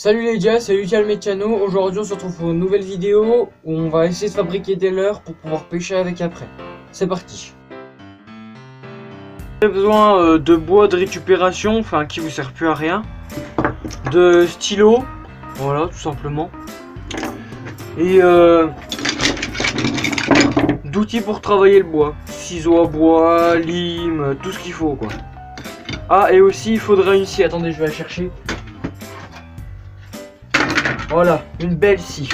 Salut les gars, c'est Lucial Mécano. Aujourd'hui on se retrouve pour une nouvelle vidéo où on va essayer de fabriquer des leurres pour pouvoir pêcher avec après. C'est parti. Vous avez besoin de bois de récupération, enfin qui vous sert plus à rien. De stylo, voilà tout simplement. Et d'outils pour travailler le bois. Ciseaux à bois, lime, tout ce qu'il faut quoi. Ah et aussi il faudra une scie, attendez je vais la chercher. Voilà, une belle scie.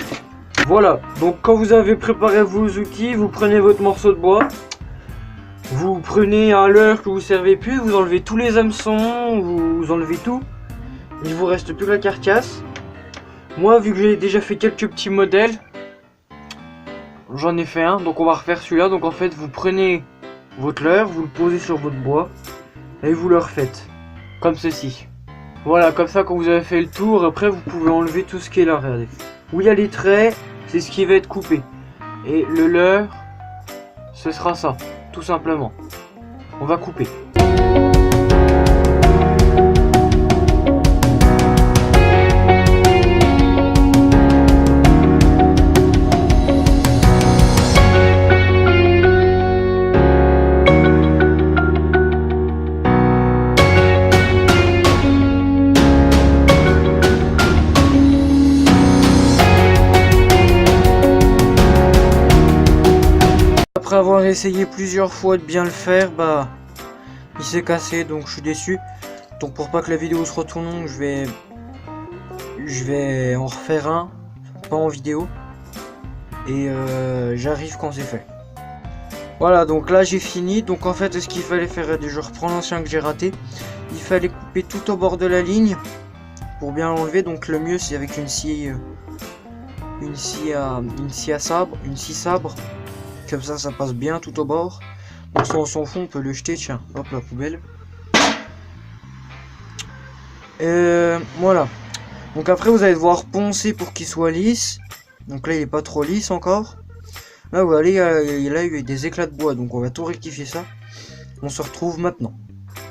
Voilà, donc quand vous avez préparé vos outils, vous prenez votre morceau de bois. Vous prenez un leurre que vous servez plus, vous enlevez tous les hameçons, vous enlevez tout. Il vous reste plus que la carcasse. Moi, vu que j'ai déjà fait quelques petits modèles, j'en ai fait un, donc on va refaire celui-là. Donc en fait, vous prenez votre leurre, vous le posez sur votre bois et vous le refaites comme ceci. Voilà, comme ça quand vous avez fait le tour, après vous pouvez enlever tout ce qui est là, regardez. Où il y a les traits, c'est ce qui va être coupé. Et le leurre, ce sera ça, tout simplement. On va couper. Après avoir essayé plusieurs fois de bien le faire, bah il s'est cassé, donc je suis déçu. Donc pour pas que la vidéo se retourne longue, je vais en refaire un, pas en vidéo. Et j'arrive quand c'est fait. Voilà, donc là j'ai fini. Donc en fait ce qu'il fallait faire, je reprends l'ancien que j'ai raté. Il fallait couper tout au bord de la ligne pour bien l'enlever. Donc le mieux c'est avec une scie à sabre, une scie sabre. Comme ça passe bien tout au bord. Donc si on s'en fout, on peut le jeter, tiens, hop la poubelle. Voilà. Donc après vous allez devoir poncer pour qu'il soit lisse. Donc là il est pas trop lisse encore. Là vous allez, il a eu des éclats de bois, donc on va tout rectifier ça. On se retrouve maintenant.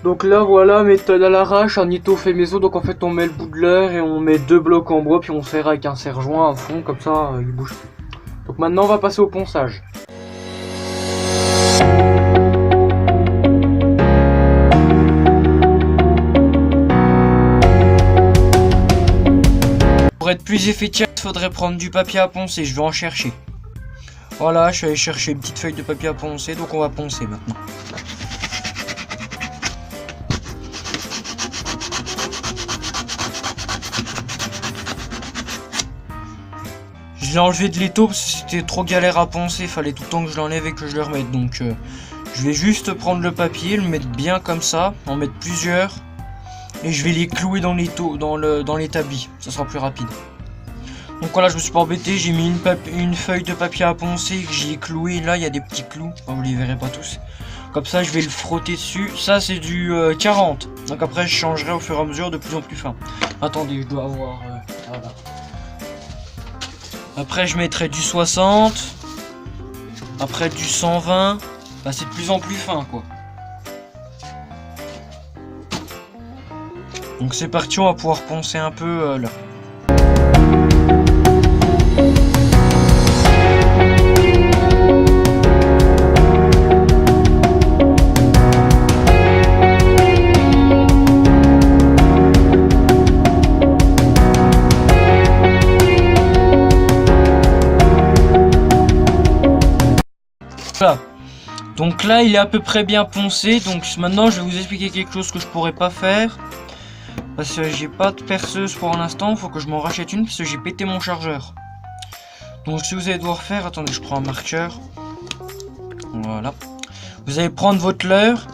Donc là voilà, méthode à l'arrache, un étau fait maison. Donc en fait on met le bout de leurre et on met 2 blocs en bois, puis on serre avec un serre-joint à fond, comme ça il bouge plus. Donc maintenant on va passer au ponçage. Pour être plus efficace, il faudrait prendre du papier à poncer. Je vais en chercher. Voilà, je suis allé chercher une petite feuille de papier à poncer, donc on va poncer maintenant. Je l'ai enlevé de l'étau parce que c'était trop galère à poncer. Il fallait tout le temps que je l'enlève et que je le remette. Donc je vais juste prendre le papier, le mettre bien comme ça, en mettre plusieurs. Et je vais les clouer dans l'étau, dans l'établi. Ça sera plus rapide. Donc voilà, je me suis pas embêté. J'ai mis une feuille de papier à poncer que j'ai cloué. Là, il y a des petits clous. Enfin, vous les verrez pas tous. Comme ça, je vais le frotter dessus. Ça, c'est du 40. Donc après, je changerai au fur et à mesure de plus en plus fin. Attendez, je dois avoir... voilà. Après, je mettrai du 60. Après, du 120. Bah, c'est de plus en plus fin, quoi. Donc c'est parti, on va pouvoir poncer un peu là. Voilà. Donc là il est à peu près bien poncé. Donc maintenant je vais vous expliquer quelque chose que je pourrais pas faire. Parce que j'ai pas de perceuse pour l'instant, faut que je m'en rachète une parce que j'ai pété mon chargeur. Donc ce que vous allez devoir faire, attendez, je prends un marqueur. Voilà. Vous allez prendre votre leurre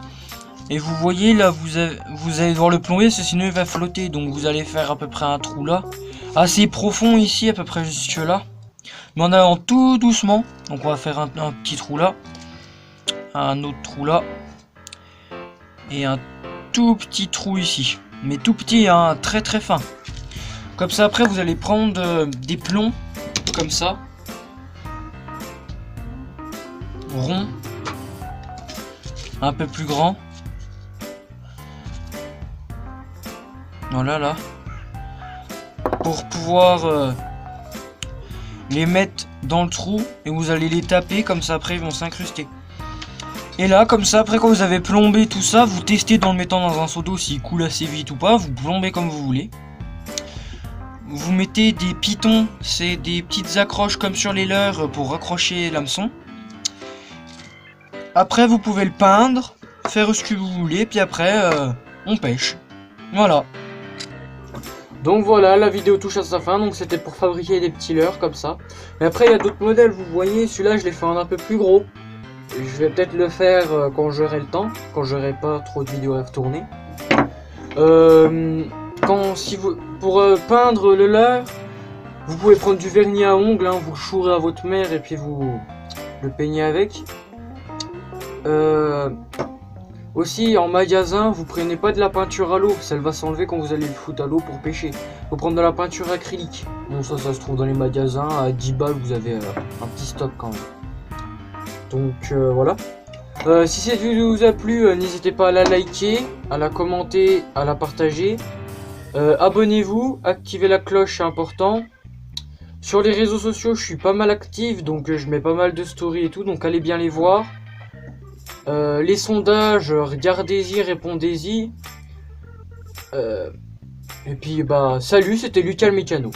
et vous voyez là, vous allez devoir le plomber parce que sinon il va flotter. Donc vous allez faire à peu près un trou là, assez profond ici, à peu près jusque là. Mais en allant tout doucement. Donc on va faire un petit trou là, un autre trou là et un tout petit trou ici. Mais tout petit, hein, très très fin. Comme ça après vous allez prendre des plombs comme ça, rond, un peu plus grand. Voilà là. pour pouvoir les mettre dans le trou et vous allez les taper, comme ça après ils vont s'incruster. Et là, comme ça, après quand vous avez plombé tout ça, vous testez dans le mettant dans un seau d'eau s'il coule assez vite ou pas, vous plombez comme vous voulez. Vous mettez des pitons, c'est des petites accroches comme sur les leurres pour raccrocher l'hameçon. Après vous pouvez le peindre, faire ce que vous voulez, puis après on pêche. Voilà. Donc voilà, la vidéo touche à sa fin, donc c'était pour fabriquer des petits leurres comme ça. Mais après il y a d'autres modèles, vous voyez, celui-là je l'ai fait un peu plus gros. Je vais peut-être le faire quand j'aurai le temps, quand j'aurai pas trop de vidéos à tourner. Pour peindre le leurre, vous pouvez prendre du vernis à ongles, hein, vous le chourez à votre mère et puis vous le peignez avec. Aussi en magasin, vous prenez pas de la peinture à l'eau, ça va s'enlever quand vous allez le foutre à l'eau pour pêcher. Faut prendre de la peinture acrylique. Bon ça se trouve dans les magasins, à 10 balles vous avez un petit stock quand même. Donc voilà. Si cette vidéo vous a plu, n'hésitez pas à la liker, à la commenter, à la partager. Abonnez-vous, activez la cloche, c'est important. Sur les réseaux sociaux, je suis pas mal actif, donc je mets pas mal de stories et tout, donc allez bien les voir. Les sondages, regardez-y, répondez-y. Et puis bah salut, c'était Lucas le Mécano.